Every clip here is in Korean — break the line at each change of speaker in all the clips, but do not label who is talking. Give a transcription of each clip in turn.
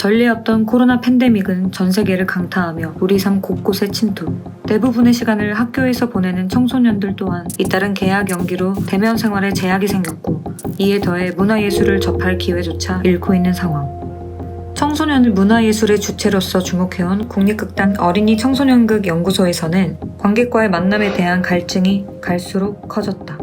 전례 없던 코로나 팬데믹은 전 세계를 강타하며 우리 삶 곳곳에 침투. 대부분의 시간을 학교에서 보내는 청소년들 또한 잇따른 개학 연기로 대면 생활에 제약이 생겼고, 이에 더해 문화예술을 접할 기회조차 잃고 있는 상황. 청소년을 문화예술의 주체로서 주목해온 국립극단 어린이 청소년극 연구소에서는 관객과의 만남에 대한 갈증이 갈수록 커졌다.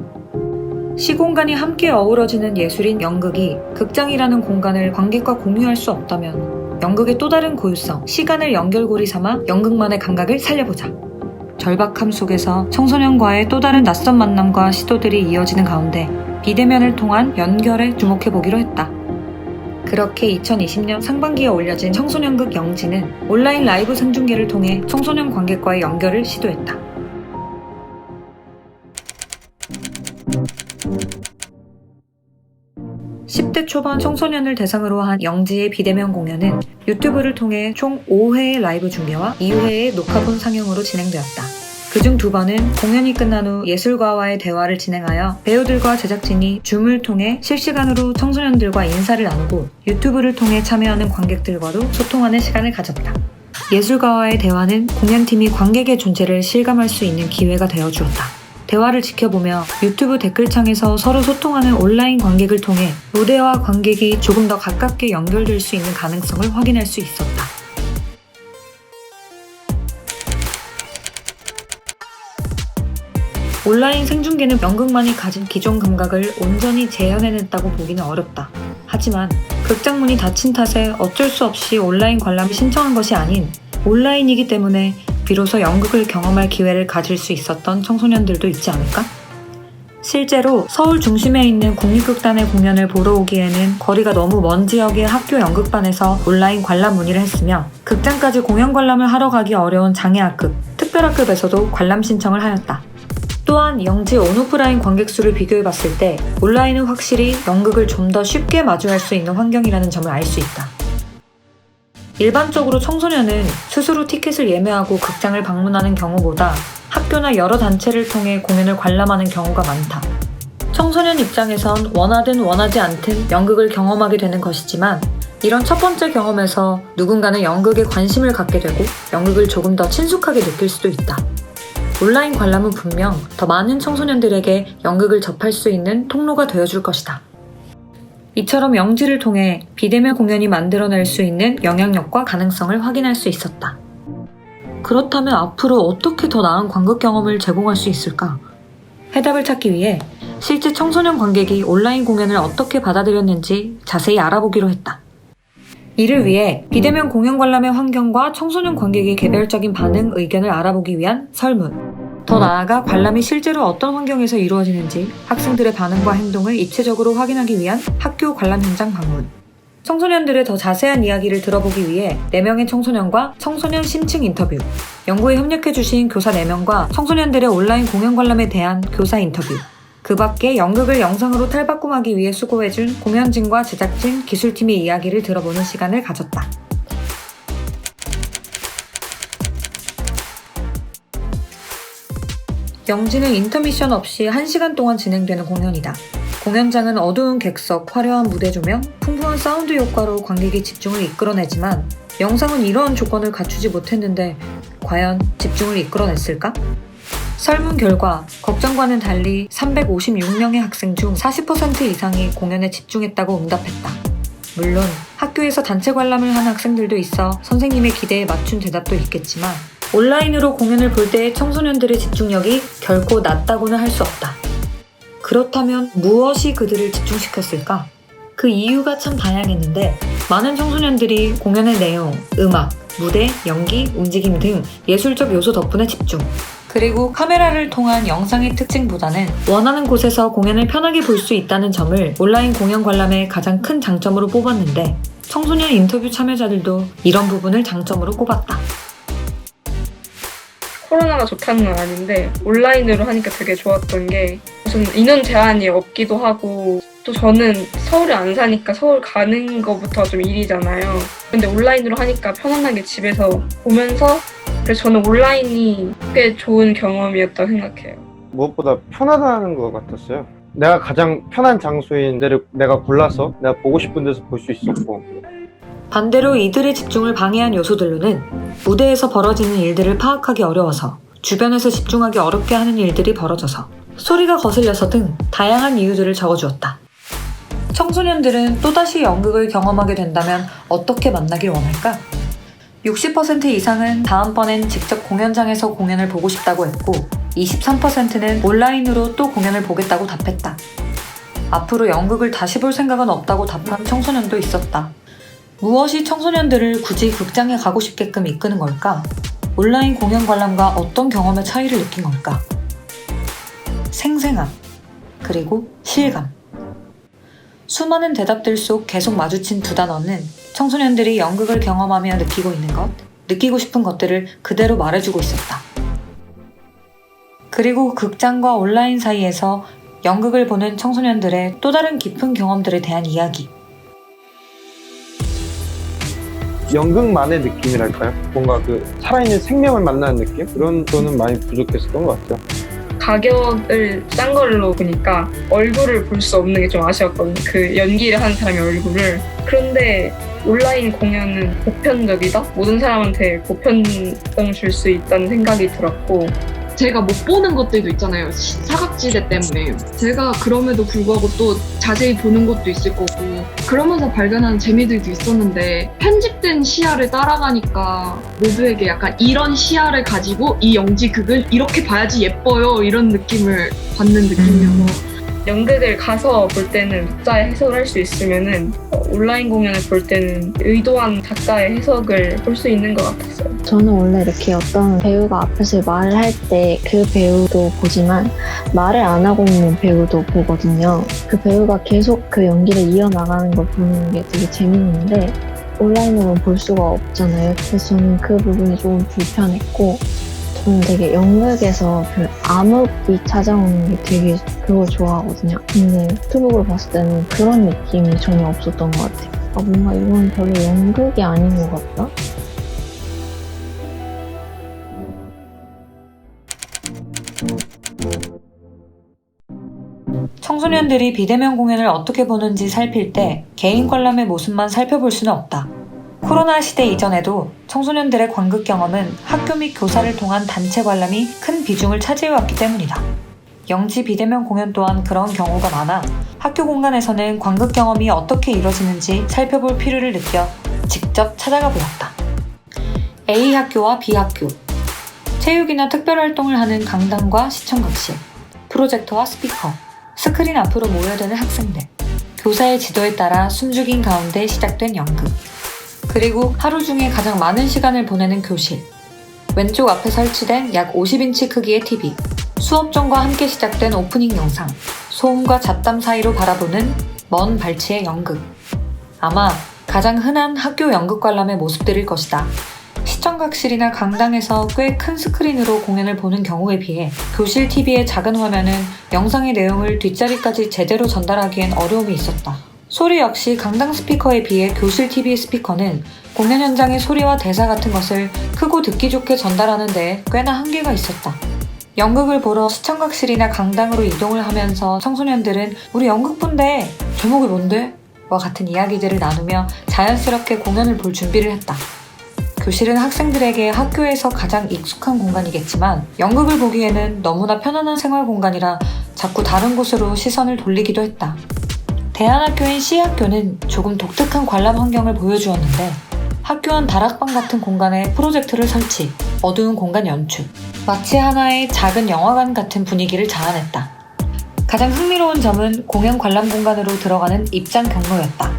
시공간이 함께 어우러지는 예술인 연극이 극장이라는 공간을 관객과 공유할 수 없다면 연극의 또 다른 고유성, 시간을 연결고리 삼아 연극만의 감각을 살려보자. 절박함 속에서 청소년과의 또 다른 낯선 만남과 시도들이 이어지는 가운데 비대면을 통한 연결에 주목해보기로 했다. 그렇게 2020년 상반기에 올려진 청소년극 영지는 온라인 라이브 생중계를 통해 청소년 관객과의 연결을 시도했다. 10대 초반 청소년을 대상으로 한 영지의 비대면 공연은 유튜브를 통해 총 5회의 라이브 중계와 2회의 녹화본 상영으로 진행되었다. 그중 2번은 공연이 끝난 후 예술가와의 대화를 진행하여 배우들과 제작진이 줌을 통해 실시간으로 청소년들과 인사를 나누고 유튜브를 통해 참여하는 관객들과도 소통하는 시간을 가졌다. 예술가와의 대화는 공연팀이 관객의 존재를 실감할 수 있는 기회가 되어주었다. 대화를 지켜보며 유튜브 댓글창에서 서로 소통하는 온라인 관객을 통해 무대와 관객이 조금 더 가깝게 연결될 수 있는 가능성을 확인할 수 있었다. 온라인 생중계는 연극만이 가진 기존 감각을 온전히 재현해냈다고 보기는 어렵다. 하지만 극장문이 닫힌 탓에 어쩔 수 없이 온라인 관람을 신청한 것이 아닌 온라인이기 때문에 비로소 연극을 경험할 기회를 가질 수 있었던 청소년들도 있지 않을까? 실제로 서울 중심에 있는 국립극단의 공연을 보러 오기에는 거리가 너무 먼 지역의 학교 연극반에서 온라인 관람 문의를 했으며 극장까지 공연 관람을 하러 가기 어려운 장애학급, 특별학급에서도 관람 신청을 하였다. 또한 영지 온오프라인 관객 수를 비교해봤을 때 온라인은 확실히 연극을 좀 더 쉽게 마주할 수 있는 환경이라는 점을 알 수 있다. 일반적으로 청소년은 스스로 티켓을 예매하고 극장을 방문하는 경우보다 학교나 여러 단체를 통해 공연을 관람하는 경우가 많다. 청소년 입장에선 원하든 원하지 않든 연극을 경험하게 되는 것이지만 이런 첫 번째 경험에서 누군가는 연극에 관심을 갖게 되고 연극을 조금 더 친숙하게 느낄 수도 있다. 온라인 관람은 분명 더 많은 청소년들에게 연극을 접할 수 있는 통로가 되어줄 것이다. 이처럼 영지를 통해 비대면 공연이 만들어낼 수 있는 영향력과 가능성을 확인할 수 있었다. 그렇다면 앞으로 어떻게 더 나은 관객 경험을 제공할 수 있을까? 해답을 찾기 위해 실제 청소년 관객이 온라인 공연을 어떻게 받아들였는지 자세히 알아보기로 했다. 이를 위해 비대면 공연 관람의 환경과 청소년 관객의 개별적인 반응, 의견을 알아보기 위한 설문, 더 나아가 관람이 실제로 어떤 환경에서 이루어지는지 학생들의 반응과 행동을 입체적으로 확인하기 위한 학교 관람 현장 방문, 청소년들의 더 자세한 이야기를 들어보기 위해 4명의 청소년과 청소년 심층 인터뷰, 연구에 협력해주신 교사 4명과 청소년들의 온라인 공연 관람에 대한 교사 인터뷰, 그 밖에 연극을 영상으로 탈바꿈하기 위해 수고해준 공연진과 제작진, 기술팀의 이야기를 들어보는 시간을 가졌다. 영지는 인터미션 없이 1시간 동안 진행되는 공연이다. 공연장은 어두운 객석, 화려한 무대 조명, 풍부한 사운드 효과로 관객의 집중을 이끌어내지만 영상은 이러한 조건을 갖추지 못했는데 과연 집중을 이끌어냈을까? 설문 결과 걱정과는 달리 356명의 학생 중 40% 이상이 공연에 집중했다고 응답했다. 물론 학교에서 단체 관람을 한 학생들도 있어 선생님의 기대에 맞춘 대답도 있겠지만 온라인으로 공연을 볼 때의 청소년들의 집중력이 결코 낮다고는 할 수 없다. 그렇다면 무엇이 그들을 집중시켰을까? 그 이유가 참 다양했는데 많은 청소년들이 공연의 내용, 음악, 무대, 연기, 움직임 등 예술적 요소 덕분에 집중. 그리고 카메라를 통한 영상의 특징보다는 원하는 곳에서 공연을 편하게 볼 수 있다는 점을 온라인 공연 관람의 가장 큰 장점으로 뽑았는데 청소년 인터뷰 참여자들도 이런 부분을 장점으로 꼽았다.
코로나가 좋다는 건 아닌데 온라인으로 하니까 되게 좋았던 게 무슨 인원 제한이 없기도 하고 또 저는 서울에 안 사니까 서울 가는 거부터 좀 일이잖아요. 근데 온라인으로 하니까 편안하게 집에서 보면서 그래서 저는 온라인이 꽤 좋은 경험이었다고 생각해요.
무엇보다 편하다는 것 같았어요. 내가 가장 편한 장소인 데를 내가 골라서 내가 보고 싶은 데서 볼 수 있었고
반대로 이들의 집중을 방해한 요소들로는 무대에서 벌어지는 일들을 파악하기 어려워서, 주변에서 집중하기 어렵게 하는 일들이 벌어져서, 소리가 거슬려서 등 다양한 이유들을 적어주었다. 청소년들은 또다시 연극을 경험하게 된다면 어떻게 만나길 원할까? 60% 이상은 다음번엔 직접 공연장에서 공연을 보고 싶다고 했고, 23%는 온라인으로 또 공연을 보겠다고 답했다. 앞으로 연극을 다시 볼 생각은 없다고 답한 청소년도 있었다. 무엇이 청소년들을 굳이 극장에 가고 싶게끔 이끄는 걸까? 온라인 공연 관람과 어떤 경험의 차이를 느낀 걸까? 생생함, 그리고 실감. 수많은 대답들 속 계속 마주친 두 단어는 청소년들이 연극을 경험하며 느끼고 있는 것, 느끼고 싶은 것들을 그대로 말해주고 있었다. 그리고 극장과 온라인 사이에서 연극을 보는 청소년들의 또 다른 깊은 경험들에 대한 이야기.
연극만의 느낌이랄까요? 뭔가 그 살아있는 생명을 만나는 느낌? 그런 거는 많이 부족했었던 것 같아요.
가격을 싼 걸로 보니까 얼굴을 볼 수 없는 게 좀 아쉬웠거든요. 그 연기를 하는 사람의 얼굴을. 그런데 온라인 공연은 보편적이다? 모든 사람한테 보편성 줄 수 있다는 생각이 들었고,
제가 못 보는 것들도 있잖아요. 사각지대 때문에. 제가 그럼에도 불구하고 또 자세히 보는 것도 있을 거고, 그러면서 발견하는 재미들도 있었는데, 편집된 시야를 따라가니까 모두에게 약간 이런 시야를 가지고 이 연기극은 이렇게 봐야지 예뻐요, 이런 느낌을 받는 느낌이어서.
연극을 가서 볼 때는 각자의 해석을 할 수 있으면은 온라인 공연을 볼 때는 의도한 작가의 해석을 볼 수 있는 것 같았어요.
저는 원래 이렇게 어떤 배우가 앞에서 말을 할 때 그 배우도 보지만 말을 안 하고 있는 배우도 보거든요. 그 배우가 계속 그 연기를 이어나가는 걸 보는 게 되게 재밌는데 온라인으로는 볼 수가 없잖아요. 그래서 저는 그 부분이 조금 불편했고, 저는 되게 연극에서 그 암흑이 찾아오는 게 되게 그걸 좋아하거든요. 근데 유튜브로 봤을 때는 그런 느낌이 전혀 없었던 것 같아요. 뭔가 이건 별로 연극이 아닌 것 같다?
청소년들이 비대면 공연을 어떻게 보는지 살필 때 개인 관람의 모습만 살펴볼 수는 없다. 코로나 시대 이전에도 청소년들의 관극 경험은 학교 및 교사를 통한 단체 관람이 큰 비중을 차지해왔기 때문이다. 영지 비대면 공연 또한 그런 경우가 많아 학교 공간에서는 관극 경험이 어떻게 이루어지는지 살펴볼 필요를 느껴 직접 찾아가 보았다. A 학교와 B 학교, 체육이나 특별활동을 하는 강당과 시청각실, 프로젝터와 스피커, 스크린 앞으로 모여드는 학생들, 교사의 지도에 따라 숨죽인 가운데 시작된 연극, 그리고 하루 중에 가장 많은 시간을 보내는 교실, 왼쪽 앞에 설치된 약 50인치 크기의 TV, 수업 전과 함께 시작된 오프닝 영상, 소음과 잡담 사이로 바라보는 먼 발치의 연극. 아마 가장 흔한 학교 연극 관람의 모습들일 것이다. 시청각실이나 강당에서 꽤 큰 스크린으로 공연을 보는 경우에 비해 교실 TV의 작은 화면은 영상의 내용을 뒷자리까지 제대로 전달하기엔 어려움이 있었다. 소리 역시 강당 스피커에 비해 교실 TV 스피커는 공연 현장의 소리와 대사 같은 것을 크고 듣기 좋게 전달하는 데 꽤나 한계가 있었다. 연극을 보러 시청각실이나 강당으로 이동을 하면서 청소년들은 우리 연극 본대, 제목이 뭔데? 와 같은 이야기들을 나누며 자연스럽게 공연을 볼 준비를 했다. 교실은 학생들에게 학교에서 가장 익숙한 공간이겠지만 연극을 보기에는 너무나 편안한 생활 공간이라 자꾸 다른 곳으로 시선을 돌리기도 했다. 대안학교인 C학교는 조금 독특한 관람 환경을 보여주었는데 학교 안 다락방 같은 공간에 프로젝터를 설치, 어두운 공간 연출, 마치 하나의 작은 영화관 같은 분위기를 자아냈다. 가장 흥미로운 점은 공연 관람 공간으로 들어가는 입장 경로였다.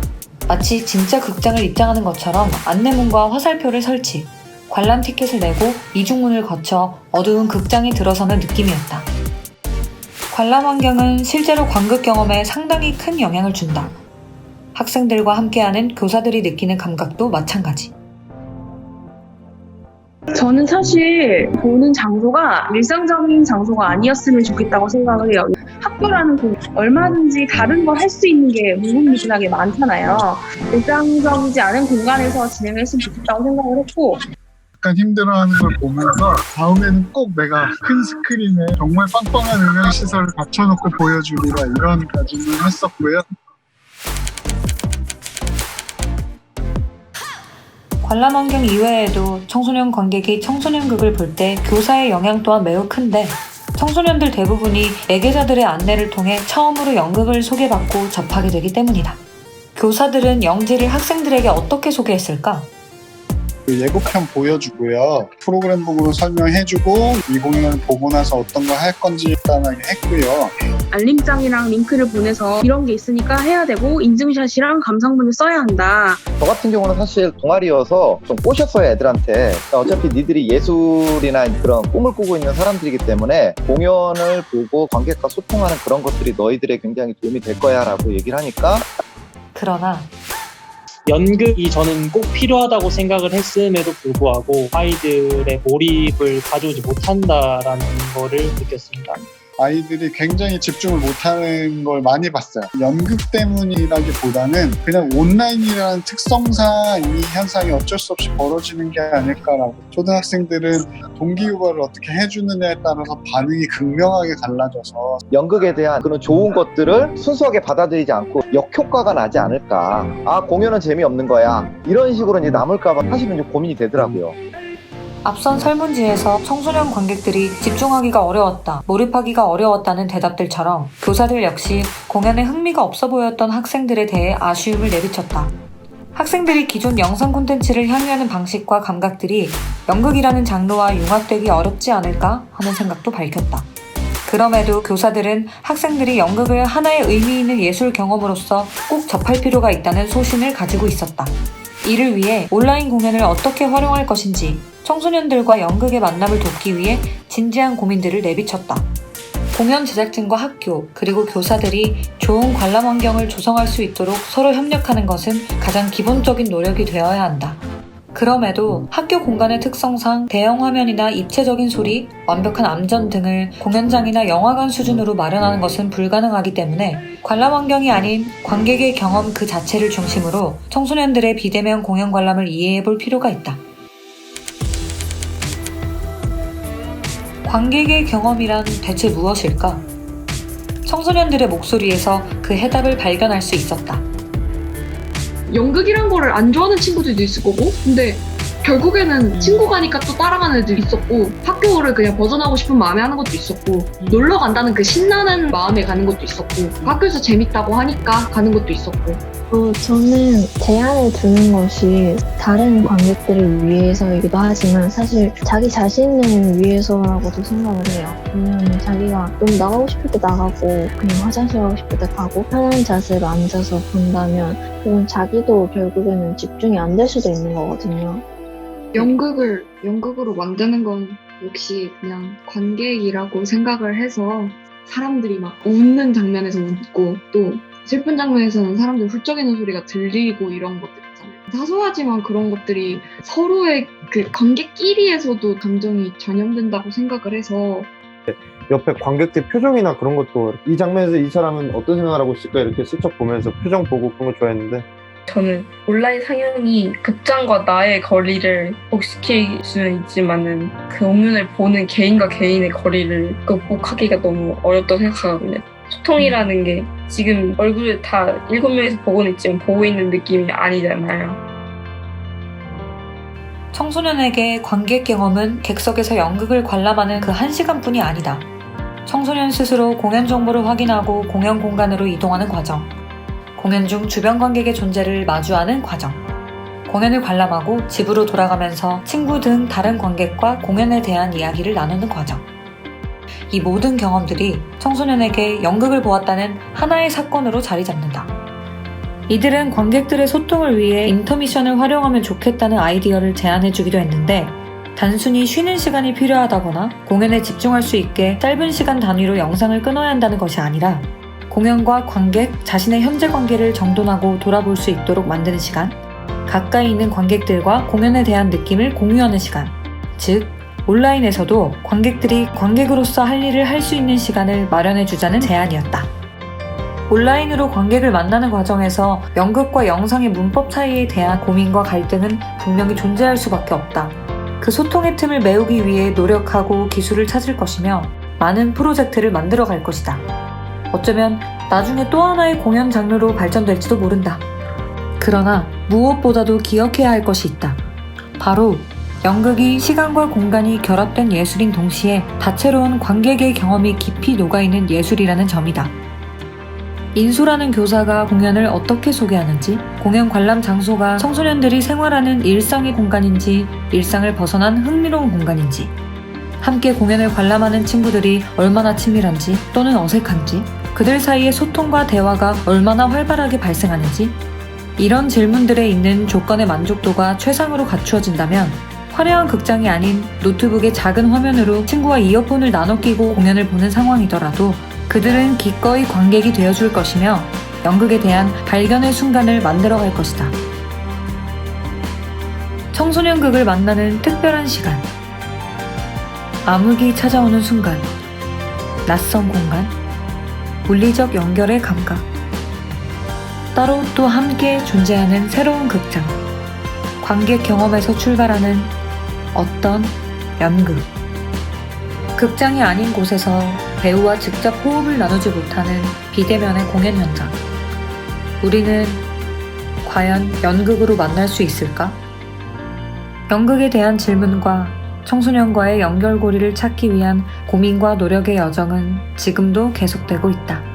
마치 진짜 극장을 입장하는 것처럼 안내문과 화살표를 설치, 관람 티켓을 내고 이중문을 거쳐 어두운 극장에 들어서는 느낌이었다. 관람 환경은 실제로 관극 경험에 상당히 큰 영향을 준다. 학생들과 함께하는 교사들이 느끼는 감각도 마찬가지.
저는 사실 보는 장소가 일상적인 장소가 아니었으면 좋겠다고 생각을 해요. 학교라는 곳 얼마든지 다른 걸 할 수 있는 게 무궁무진하게 많잖아요. 일상적이지 않은 공간에서 진행을 했으면 좋겠다고 생각을 했고,
약간 힘들어하는 걸 보면서 다음에는 꼭 내가 큰 스크린에 정말 빵빵한 음향 시설을 갖춰놓고 보여주리라 이런 다짐을 했었고요.
관람 환경 이외에도 청소년 관객이 청소년극을 볼 때 교사의 영향 또한 매우 큰데 청소년들 대부분이 매개자들의 안내를 통해 처음으로 연극을 소개받고 접하게 되기 때문이다. 교사들은 영지를 학생들에게 어떻게 소개했을까?
그 예고편 보여주고요. 프로그램 부분으로 설명해주고 이 공연을 보고 나서 어떤 걸 할 건지 간단하게 했고요.
알림장이랑 링크를 보내서 이런 게 있으니까 해야 되고 인증샷이랑 감상문을 써야 한다.
저 같은 경우는 사실 동아리여서 좀 꼬셨어요, 애들한테. 어차피 니들이 예술이나 그런 꿈을 꾸고 있는 사람들이기 때문에 공연을 보고 관객과 소통하는 그런 것들이 너희들에 굉장히 도움이 될 거야 라고 얘기를 하니까
그러나
연극이 저는 꼭 필요하다고 생각을 했음에도 불구하고 아이들의 몰입을 가져오지 못한다라는 거를 느꼈습니다.
아이들이 굉장히 집중을 못하는 걸 많이 봤어요. 연극 때문이라기보다는 그냥 온라인이라는 특성상 이 현상이 어쩔 수 없이 벌어지는 게 아닐까라고. 초등학생들은 동기유발을 어떻게 해주느냐에 따라서 반응이 극명하게 갈라져서
연극에 대한 그런 좋은 것들을 순수하게 받아들이지 않고 역효과가 나지 않을까. 아, 공연은 재미없는 거야. 이런 식으로 이제 남을까봐 사실은 좀 고민이 되더라고요.
앞선 설문지에서 청소년 관객들이 집중하기가 어려웠다, 몰입하기가 어려웠다는 대답들처럼 교사들 역시 공연에 흥미가 없어 보였던 학생들에 대해 아쉬움을 내비쳤다. 학생들이 기존 영상 콘텐츠를 향유하는 방식과 감각들이 연극이라는 장르와 융합되기 어렵지 않을까 하는 생각도 밝혔다. 그럼에도 교사들은 학생들이 연극을 하나의 의미 있는 예술 경험으로서 꼭 접할 필요가 있다는 소신을 가지고 있었다. 이를 위해 온라인 공연을 어떻게 활용할 것인지 청소년들과 연극의 만남을 돕기 위해 진지한 고민들을 내비쳤다. 공연 제작진과 학교, 그리고 교사들이 좋은 관람 환경을 조성할 수 있도록 서로 협력하는 것은 가장 기본적인 노력이 되어야 한다. 그럼에도 학교 공간의 특성상 대형 화면이나 입체적인 소리, 완벽한 안전 등을 공연장이나 영화관 수준으로 마련하는 것은 불가능하기 때문에 관람 환경이 아닌 관객의 경험 그 자체를 중심으로 청소년들의 비대면 공연 관람을 이해해 볼 필요가 있다. 관객의 경험이란 대체 무엇일까? 청소년들의 목소리에서 그 해답을 발견할 수 있었다.
연극이란 거를 안 좋아하는 친구들도 있을 거고, 근데 결국에는 친구 가니까 또 따라가는 애들이 있었고, 학교를 그냥 벗어나고 싶은 마음에 하는 것도 있었고, 놀러 간다는 그 신나는 마음에 가는 것도 있었고, 학교에서 재밌다고 하니까 가는 것도 있었고.
저는 제한을 두는 것이 다른 관객들을 위해서이기도 하지만 사실 자기 자신을 위해서라고도 생각을 해요. 왜냐하면 자기가 좀 나가고 싶을 때 나가고 그냥 화장실 가고 싶을 때 가고 편한 자세로 앉아서 본다면 그건 자기도 결국에는 집중이 안 될 수도 있는 거거든요.
연극으로 만드는 건 역시 그냥 관객이라고 생각을 해서 사람들이 막 웃는 장면에서 웃고 또 슬픈 장면에서는 사람들 훌쩍이는 소리가 들리고 이런 것들 있잖아요. 사소하지만 그런 것들이 서로의 그 관객끼리에서도 감정이 전염된다고 생각을 해서
옆에 관객들 표정이나 그런 것도 이 장면에서 이 사람은 어떤 생각을 하고 있을까 이렇게 슬쩍 보면서 표정 보고 그런 거 좋아했는데
저는 온라인 상영이 극장과 나의 거리를 극복시킬 수는 있지만은 그 공연을 보는 개인과 개인의 거리를 극복하기가 너무 어렵다고 생각하거든요. 소통이라는 게 지금 얼굴을 다 7명에서 보고는 있지만 보고 있는 느낌이 아니잖아요.
청소년에게 관객 경험은 객석에서 연극을 관람하는 그 1시간뿐이 아니다. 청소년 스스로 공연 정보를 확인하고 공연 공간으로 이동하는 과정, 공연 중 주변 관객의 존재를 마주하는 과정, 공연을 관람하고 집으로 돌아가면서 친구 등 다른 관객과 공연에 대한 이야기를 나누는 과정. 이 모든 경험들이 청소년에게 연극을 보았다는 하나의 사건으로 자리 잡는다. 이들은 관객들의 소통을 위해 인터미션을 활용하면 좋겠다는 아이디어를 제안해주기도 했는데 단순히 쉬는 시간이 필요하다거나 공연에 집중할 수 있게 짧은 시간 단위로 영상을 끊어야 한다는 것이 아니라 공연과 관객, 자신의 현재 관계를 정돈하고 돌아볼 수 있도록 만드는 시간, 가까이 있는 관객들과 공연에 대한 느낌을 공유하는 시간, 즉 온라인에서도 관객들이 관객으로서 할 일을 할 수 있는 시간을 마련해주자는 제안이었다. 온라인으로 관객을 만나는 과정에서 연극과 영상의 문법 차이에 대한 고민과 갈등은 분명히 존재할 수밖에 없다. 그 소통의 틈을 메우기 위해 노력하고 기술을 찾을 것이며 많은 프로젝트를 만들어 갈 것이다. 어쩌면 나중에 또 하나의 공연 장르로 발전될지도 모른다. 그러나 무엇보다도 기억해야 할 것이 있다. 바로 연극이 시간과 공간이 결합된 예술인 동시에 다채로운 관객의 경험이 깊이 녹아있는 예술이라는 점이다. 인수라는 교사가 공연을 어떻게 소개하는지, 공연 관람 장소가 청소년들이 생활하는 일상의 공간인지, 일상을 벗어난 흥미로운 공간인지, 함께 공연을 관람하는 친구들이 얼마나 친밀한지 또는 어색한지, 그들 사이의 소통과 대화가 얼마나 활발하게 발생하는지, 이런 질문들에 있는 조건의 만족도가 최상으로 갖추어진다면 화려한 극장이 아닌 노트북의 작은 화면으로 친구와 이어폰을 나눠 끼고 공연을 보는 상황이더라도 그들은 기꺼이 관객이 되어줄 것이며 연극에 대한 발견의 순간을 만들어갈 것이다. 청소년극을 만나는 특별한 시간, 암흑이 찾아오는 순간, 낯선 공간, 물리적 연결의 감각, 따로 또 함께 존재하는 새로운 극장, 관객 경험에서 출발하는 어떤 연극. 극장이 아닌 곳에서 배우와 직접 호흡을 나누지 못하는 비대면의 공연 현장. 우리는 과연 연극으로 만날 수 있을까? 연극에 대한 질문과 청소년과의 연결고리를 찾기 위한 고민과 노력의 여정은 지금도 계속되고 있다.